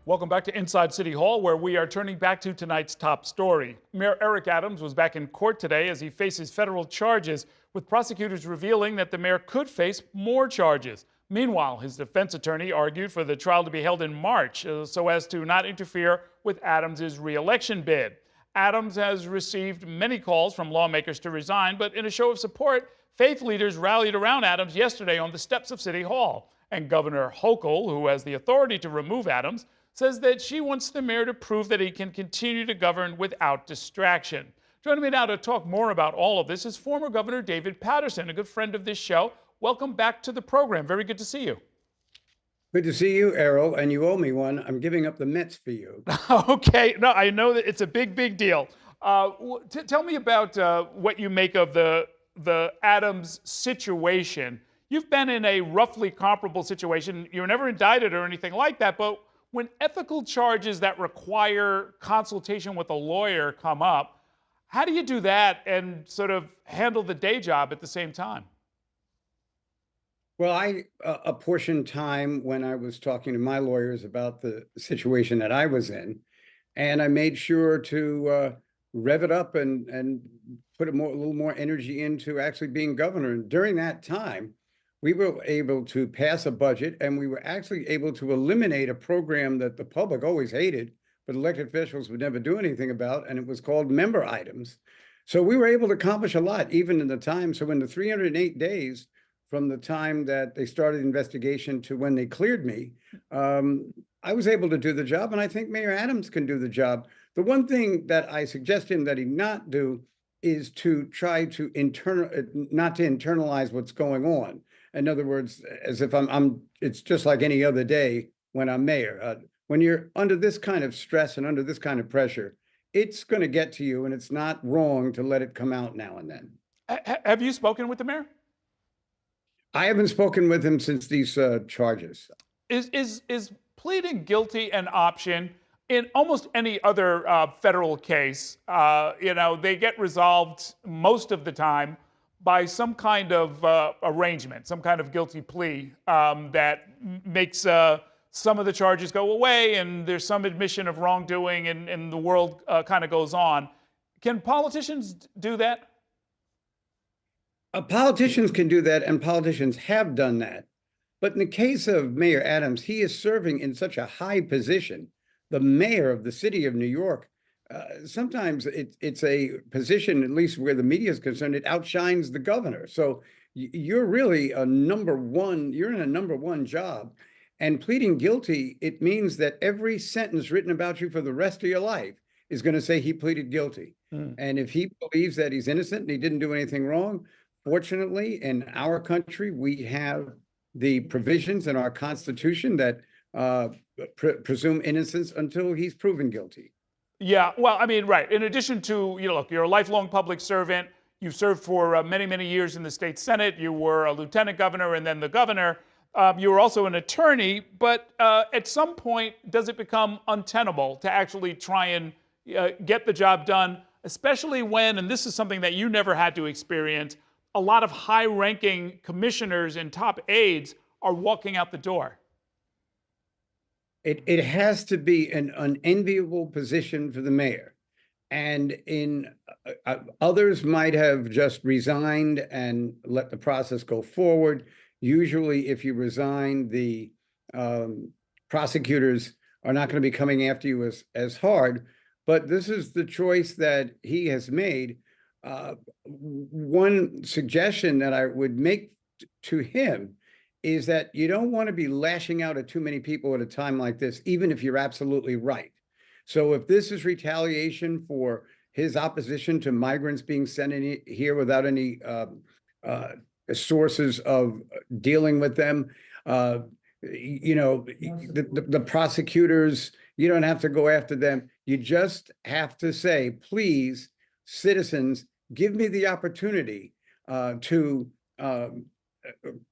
Welcome back to Inside City Hall, where we are turning back to tonight's top story. Mayor Eric Adams was back in court today as he faces federal charges, with prosecutors revealing that the mayor could face more charges. Meanwhile, his defense attorney argued for the trial to be held in March so as to not interfere with Adams' re-election bid. Adams has received many calls from lawmakers to resign, but in a show of support, faith leaders rallied around Adams yesterday on the steps of City Hall. And Governor Hochul, who has the authority to remove Adams, says that she wants the mayor to prove that he can continue to govern without distraction. Joining me now to talk more about all of this is former Governor David Paterson, a good friend of this show. Welcome back to the program. Very good to see you. Good to see you, Errol, and you owe me one. I'm giving up the Mets for you. Okay, no, I know that it's a big deal. Tell me about what you make of the Adams situation. You've been in a roughly comparable situation. You were never indicted or anything like that, but when ethical charges that require consultation with a lawyer come up, how do you do that and sort of handle the day job at the same time? Well, I apportioned time when I was talking to my lawyers about the situation that I was in, and I made sure to rev it up and put a little more energy into actually being governor. And during that time, we were able to pass a budget, and we were actually able to eliminate a program that the public always hated, but elected officials would never do anything about, and it was called member items. So we were able to accomplish a lot, even in the time. So in the 308 days from the time that they started the investigation to when they cleared me, I was able to do the job, and I think Mayor Adams can do the job. The one thing that I suggest him that he not do is to try to not to internalize what's going on. In other words, as if it's just like any other day when I'm mayor. When you're under this kind of stress and under this kind of pressure, it's going to get to you, and it's not wrong to let it come out now and then. Have you spoken with the mayor? I haven't spoken with him since these charges. Is pleading guilty an option in almost any other federal case? They get resolved most of the time by some kind of arrangement, some kind of guilty plea that makes some of the charges go away, and there's some admission of wrongdoing, and the world kind of goes on. Can politicians do that? Politicians can do that, and politicians have done that. But in the case of Mayor Adams, he is serving in such a high position, the mayor of the city of New York. Sometimes it's a position, at least where the media is concerned, it outshines the governor. So you're really you're in a number one job. And pleading guilty, it means that every sentence written about you for the rest of your life is going to say he pleaded guilty. And if he believes that he's innocent and he didn't do anything wrong, fortunately, in our country, we have the provisions in our Constitution that presume innocence until he's proven guilty. Yeah, well, I mean, right. In addition to, look, you're a lifelong public servant. You've served for many years in the state Senate. You were a lieutenant governor and then the governor. You were also an attorney. But at some point, does it become untenable to actually try and get the job done, especially when, and this is something that you never had to experience, a lot of high-ranking commissioners and top aides are walking out the door? It has to be an unenviable position for the mayor. And others might have just resigned and let the process go forward. Usually, if you resign, the prosecutors are not going to be coming after you as hard. But this is the choice that he has made. One suggestion that I would make to him is that you don't want to be lashing out at too many people at a time like this, even if you're absolutely right. So if this is retaliation for his opposition to migrants being sent in here without any sources of dealing with them, the prosecutors, you don't have to go after them. You just have to say, please, citizens, give me the opportunity to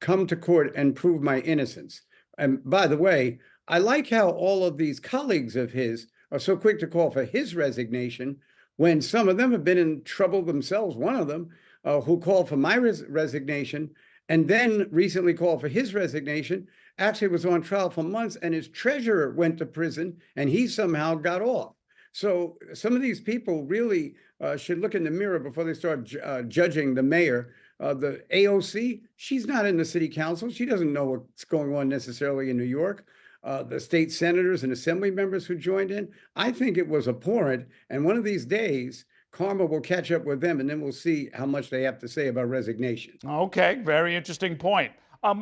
come to court and prove my innocence. And by the way, I like how all of these colleagues of his are so quick to call for his resignation when some of them have been in trouble themselves. One of them who called for my resignation and then recently called for his resignation. actually was on trial for months, and his treasurer went to prison, and he somehow got off. So some of these people really should look in the mirror before they start judging the mayor. The AOC, she's not in the city council. She doesn't know what's going on necessarily in New York. The state senators and assembly members who joined in, I think it was abhorrent. And one of these days, karma will catch up with them, and then we'll see how much they have to say about resignation. Okay, very interesting point.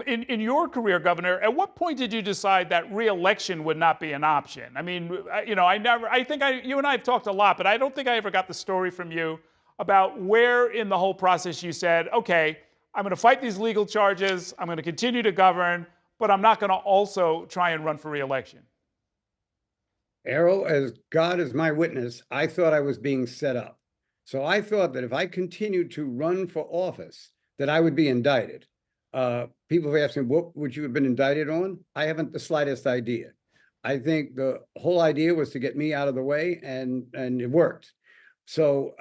In your career, Governor, at what point did you decide that re-election would not be an option? I mean, you and I have talked a lot, but I don't think I ever got the story from you about where in the whole process you said, okay, I'm going to fight these legal charges, I'm going to continue to govern, but I'm not going to also try and run for re-election. Errol, as God is my witness, I thought I was being set up. So I thought that if I continued to run for office, that I would be indicted. People have asked me, what would you have been indicted on? I haven't the slightest idea. I think the whole idea was to get me out of the way, and it worked. So,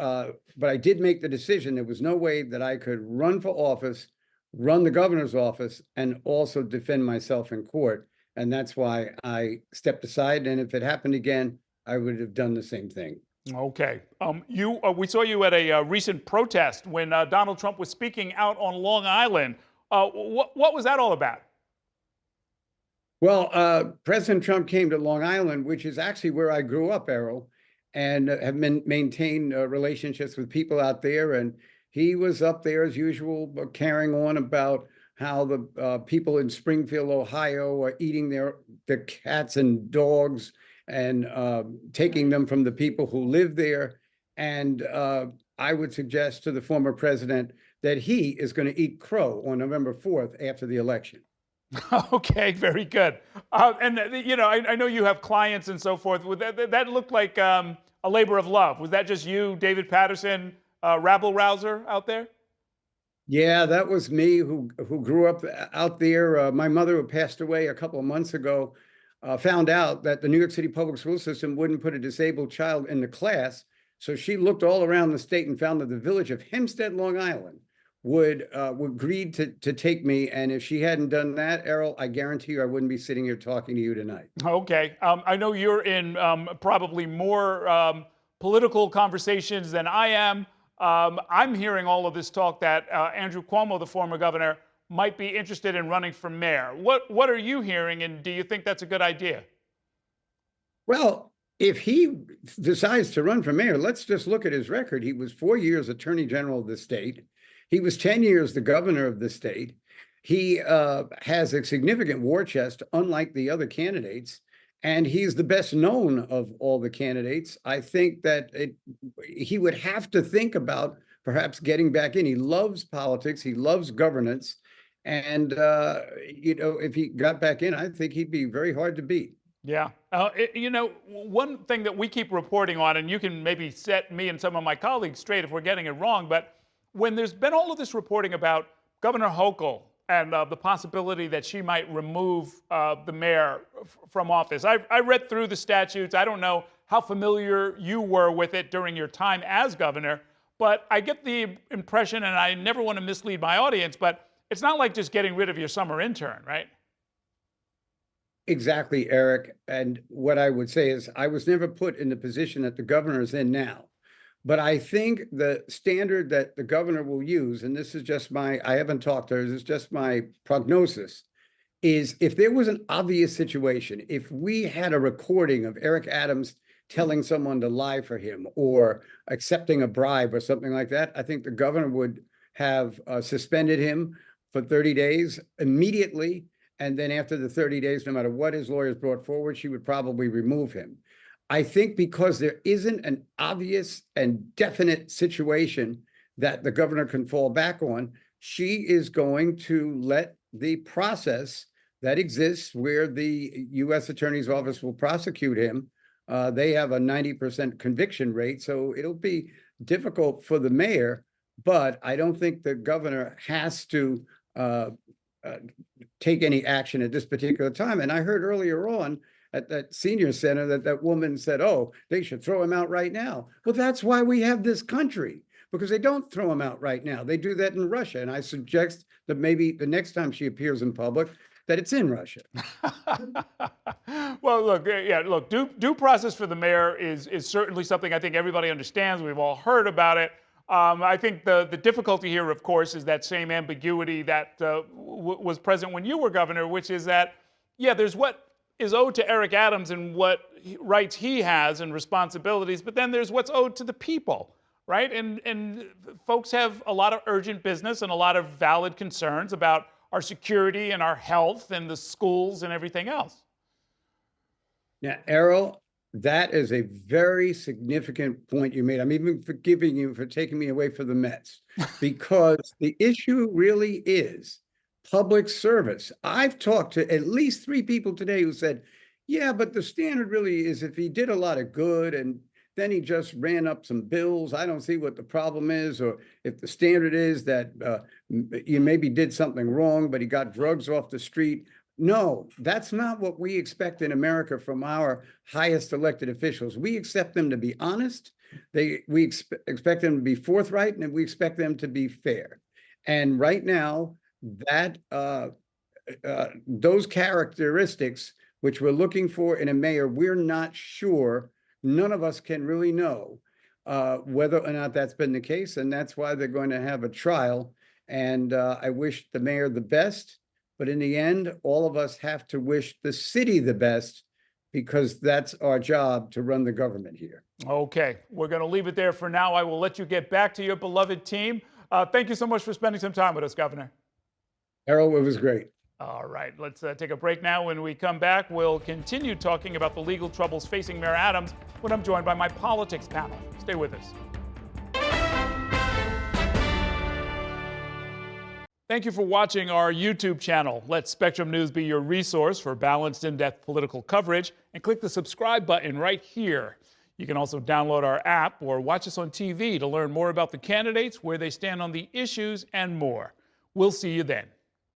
but I did make the decision. There was no way that I could run for office, run the governor's office, and also defend myself in court. And that's why I stepped aside. And if it happened again, I would have done the same thing. Okay. We saw you at a recent protest when Donald Trump was speaking out on Long Island. What was that all about? Well, President Trump came to Long Island, which is actually where I grew up, Errol, and have maintained relationships with people out there. And he was up there as usual, carrying on about how the people in Springfield, Ohio, are eating the cats and dogs and taking them from the people who live there. And I would suggest to the former president that he is going to eat crow on November 4th after the election. Okay, very good. I know you have clients and so forth. That looked like a labor of love. Was that just you, David Paterson, rabble rouser out there? Yeah, that was me who grew up out there. My mother, who passed away a couple of months ago, found out that the New York City public school system wouldn't put a disabled child in the class. So she looked all around the state and found that the village of Hempstead, Long Island, would agreed to take me. And if she hadn't done that, Errol, I guarantee you I wouldn't be sitting here talking to you tonight. Okay. I know you're in probably more political conversations than I am. I'm hearing all of this talk that Andrew Cuomo, the former governor, might be interested in running for mayor. What are you hearing, and do you think that's a good idea? Well, if he decides to run for mayor, let's just look at his record. He was 4 years attorney general of the state. He was 10 years the governor of the state. He has a significant war chest, unlike the other candidates, and he's the best known of all the candidates. I think that he would have to think about perhaps getting back in. He loves politics. He loves governance. And, if he got back in, I think he'd be very hard to beat. Yeah. One thing that we keep reporting on, and you can maybe set me and some of my colleagues straight if we're getting it wrong, but when there's been all of this reporting about Governor Hochul and the possibility that she might remove the mayor from office, I read through the statutes. I don't know how familiar you were with it during your time as governor, but I get the impression, and I never want to mislead my audience, but it's not like just getting rid of your summer intern, right? Exactly, Eric. And what I would say is I was never put in the position that the governor is in now. But I think the standard that the governor will use, and this is just I haven't talked to her, this is just my prognosis, is if there was an obvious situation, if we had a recording of Eric Adams telling someone to lie for him or accepting a bribe or something like that, I think the governor would have suspended him for 30 days immediately. And then after the 30 days, no matter what his lawyers brought forward, she would probably remove him. I think because there isn't an obvious and definite situation that the governor can fall back on, she is going to let the process that exists where the U.S. Attorney's Office will prosecute him. They have a 90% conviction rate, so it'll be difficult for the mayor, but I don't think the governor has to take any action at this particular time. And I heard earlier on at that senior center that woman said, oh, they should throw him out right now. Well, that's why we have this country, because they don't throw him out right now. They do that in Russia. And I suggest that maybe the next time she appears in public, that it's in Russia. Well, look, yeah, look, due process for the mayor is certainly something I think everybody understands. We've all heard about it. I think the difficulty here, of course, is that same ambiguity that was present when you were governor, which is that, yeah, there's what is owed to Eric Adams and what rights he has and responsibilities, but then there's what's owed to the people, right? And folks have a lot of urgent business and a lot of valid concerns about our security and our health and the schools and everything else. Now, Errol, that is a very significant point you made. I'm even forgiving you for taking me away from the Mets, because the issue really is public service. I've talked to at least 3 people today who said, yeah, but the standard really is if he did a lot of good and then he just ran up some bills, I don't see what the problem is. Or if the standard is that you maybe did something wrong, but he got drugs off the street. No, that's not what we expect in America from our highest elected officials. We expect them to be honest. We expect them to be forthright, and we expect them to be fair. And right now, that those characteristics which we're looking for in a mayor, we're not sure. None of us can really know whether or not that's been the case, and that's why they're going to have a trial. And I wish the mayor the best. But in the end, all of us have to wish the city the best, because that's our job to run the government here. Okay, we're going to leave it there for now. I will let you get back to your beloved team. Thank you so much for spending some time with us, Governor. Errol, it was great. All right, let's take a break now. When we come back, we'll continue talking about the legal troubles facing Mayor Adams when I'm joined by my politics panel. Stay with us. Thank you for watching our YouTube channel. Let Spectrum News be your resource for balanced, in-depth political coverage, and click the subscribe button right here. You can also download our app or watch us on TV to learn more about the candidates, where they stand on the issues, and more. We'll see you then.